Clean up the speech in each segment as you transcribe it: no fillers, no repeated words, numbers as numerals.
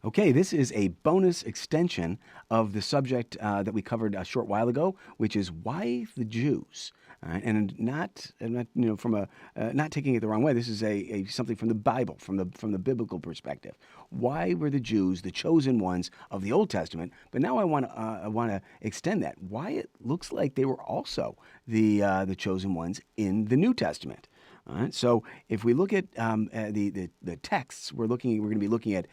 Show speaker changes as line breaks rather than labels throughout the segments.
Okay, this is a bonus extension of the subject that we covered a short while ago, which is why the Jews. And not from a not taking it the wrong way. This is a something from the Bible, from the biblical perspective. Why were the Jews the chosen ones of the Old Testament? But now I want to extend that. Why it looks like they were also the chosen ones in the New Testament. All right. So if we look at the texts, we're going to be looking at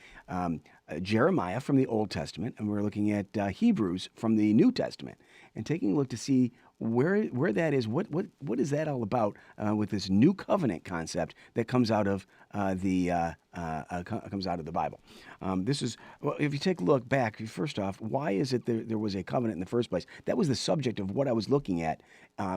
Jeremiah from the Old Testament, and we're looking at Hebrews from the New Testament, and taking a look to see where that is. What is that all about with this new covenant concept that comes out of comes out of the Bible? If you take a look back, first off, why is it there was a covenant in the first place? That was the subject of what I was looking at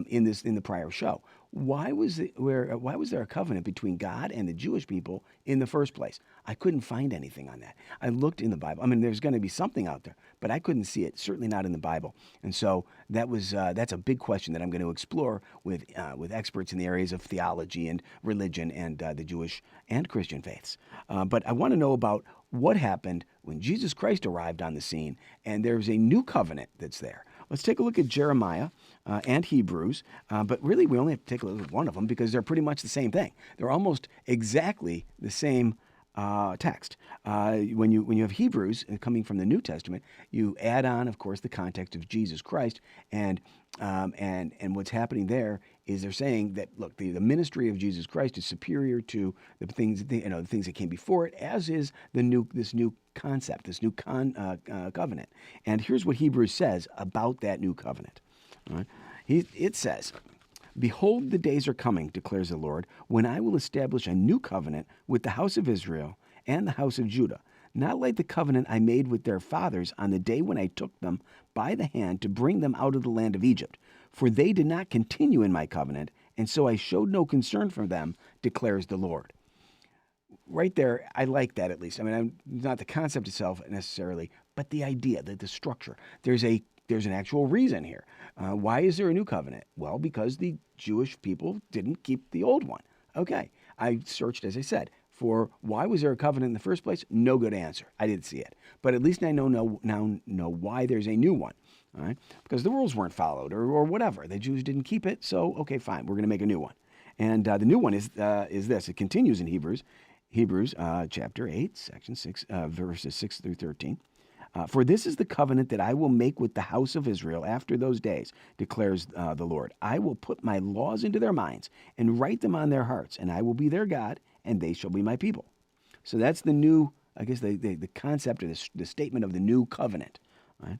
in the prior show. Why was there a covenant between God and the Jewish people in the first place? I couldn't find anything on that. I looked in the Bible. I mean, there's going to be something out there, but I couldn't see it. Certainly not in the Bible. And so that's a big question that I'm going to explore with experts in the areas of theology and religion and the Jewish and Christian faiths. But I want to know about what happened when Jesus Christ arrived on the scene, and there's a new covenant that's there. Let's take a look at Jeremiah and Hebrews, but really we only have to take a look at one of them because they're pretty much the same thing. They're almost exactly the same text. When you have Hebrews coming from the New Testament, you add on, of course, the context of Jesus Christ, and what's happening there is they're saying that look, the ministry of Jesus Christ is superior to the things the things that came before it, as is this new concept, this new covenant. And here's what Hebrews says about that new covenant. All right? It says, "Behold, the days are coming, declares the Lord, when I will establish a new covenant with the house of Israel and the house of Judah, not like the covenant I made with their fathers on the day when I took them by the hand to bring them out of the land of Egypt. For they did not continue in my covenant, and so I showed no concern for them, declares the Lord." Right there, I like that at least. I mean, not the concept itself necessarily, but the idea, the structure. There's an actual reason here. Why is there a new covenant? Well, because the Jewish people didn't keep the old one. Okay, I searched, as I said, for why was there a covenant in the first place? No good answer. I didn't see it. But at least I now know why there's a new one. All right? Because the rules weren't followed or whatever. The Jews didn't keep it, so okay, fine, we're going to make a new one. And the new one is this. It continues in Hebrews chapter 8, section 6, verses 6 through 13. "For this is the covenant that I will make with the house of Israel after those days, declares the Lord. I will put my laws into their minds and write them on their hearts, and I will be their God, and they shall be my people." So that's the new, I guess, the concept or the statement of the new covenant. Right?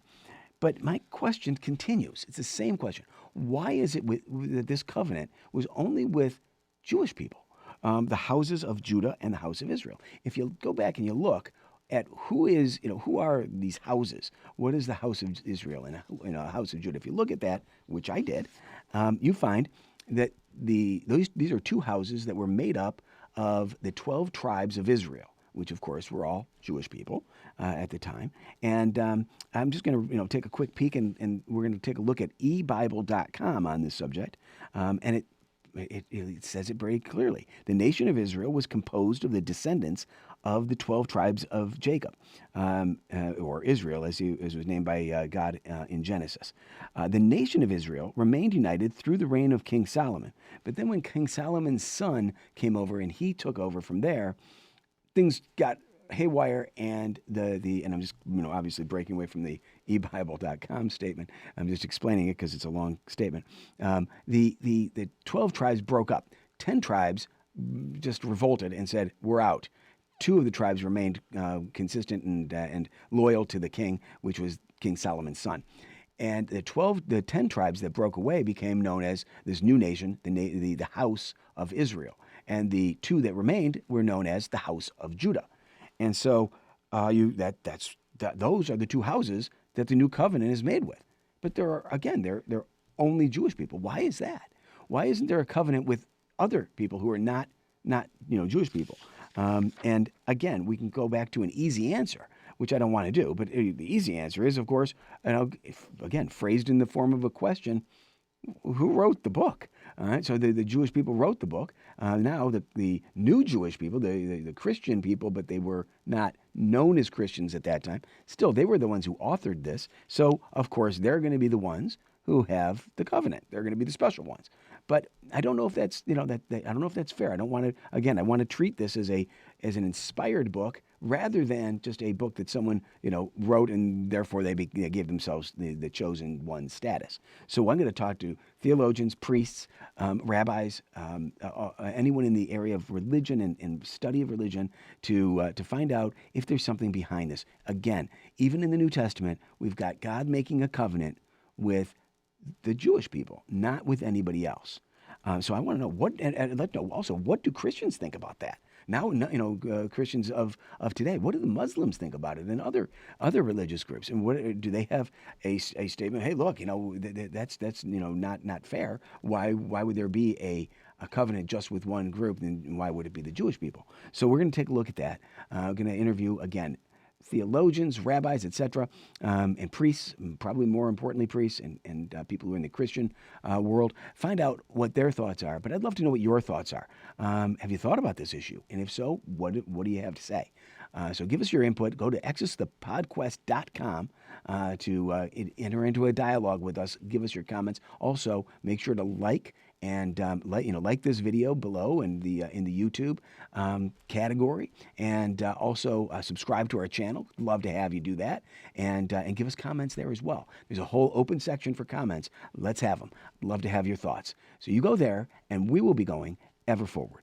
But my question continues. It's the same question. Why is it that this covenant was only with Jewish people, the houses of Judah and the house of Israel? If you go back and you look at who are these houses? What is the house of Israel and a house of Judah? If you look at that, which I did, you find that these are two houses that were made up of the 12 tribes of Israel, which of course were all Jewish people at the time. And I'm just going to take a quick peek, and we're going to take a look at ebible.com on this subject, and it says it very clearly. The nation of Israel was composed of the descendants of the 12 tribes of Jacob, or Israel, as was named by God in Genesis. The nation of Israel remained united through the reign of King Solomon. But then when King Solomon's son came over and he took over from there, things got haywire, and and I'm just obviously breaking away from the ebible.com statement. I'm just explaining it because it's a long statement. The 12 tribes broke up. 10 tribes just revolted and said, "We're out." 2 of the tribes remained consistent and loyal to the king, which was King Solomon's son. And the 10 tribes that broke away became known as this new nation, the house of Israel. And the 2 that remained were known as the house of Judah. And so those are the 2 houses that the new covenant is made with. But they're only Jewish people. Why is that? Why isn't there a covenant with other people who are not Jewish people? And again, we can go back to an easy answer, which I don't want to do. But the easy answer is, of course, again, phrased in the form of a question: who wrote the book? All right, so the Jewish people wrote the book. Now the new Jewish people, the Christian people, but they were not known as Christians at that time. Still, they were the ones who authored this. So, of course, they're going to be the ones who have the covenant. They're going to be the special ones. But I don't know if that's, I don't know if that's fair. I don't want to, again, I want to treat this as an inspired book rather than just a book that someone, wrote and therefore they gave themselves the chosen one status. So I'm going to talk to theologians, priests, rabbis, anyone in the area of religion and study of religion to find out if there's something behind this. Again, even in the New Testament, we've got God making a covenant with the Jewish people, not with anybody else. So I want to know and I'd like to know also, what do Christians think about that? Now, Christians of today, what do the Muslims think about it, and other religious groups? And what do they have a statement? Hey, look, that's not fair. Why would there be a covenant just with one group, and why would it be the Jewish people? So we're going to take a look at that. I'm going to interview again theologians, rabbis, etc., and priests, probably more importantly priests and people who are in the Christian world, find out what their thoughts are. But I'd love to know what your thoughts are. Have you thought about this issue? And if so, what do you have to say? So give us your input. Go to exusthepodquest.com to enter into a dialogue with us. Give us your comments. Also, make sure to like and like this video below in the YouTube category, and also subscribe to our channel. Love to have you do that, and give us comments there as well. There's a whole open section for comments. Let's have them. Love to have your thoughts. So you go there, and we will be going ever forward.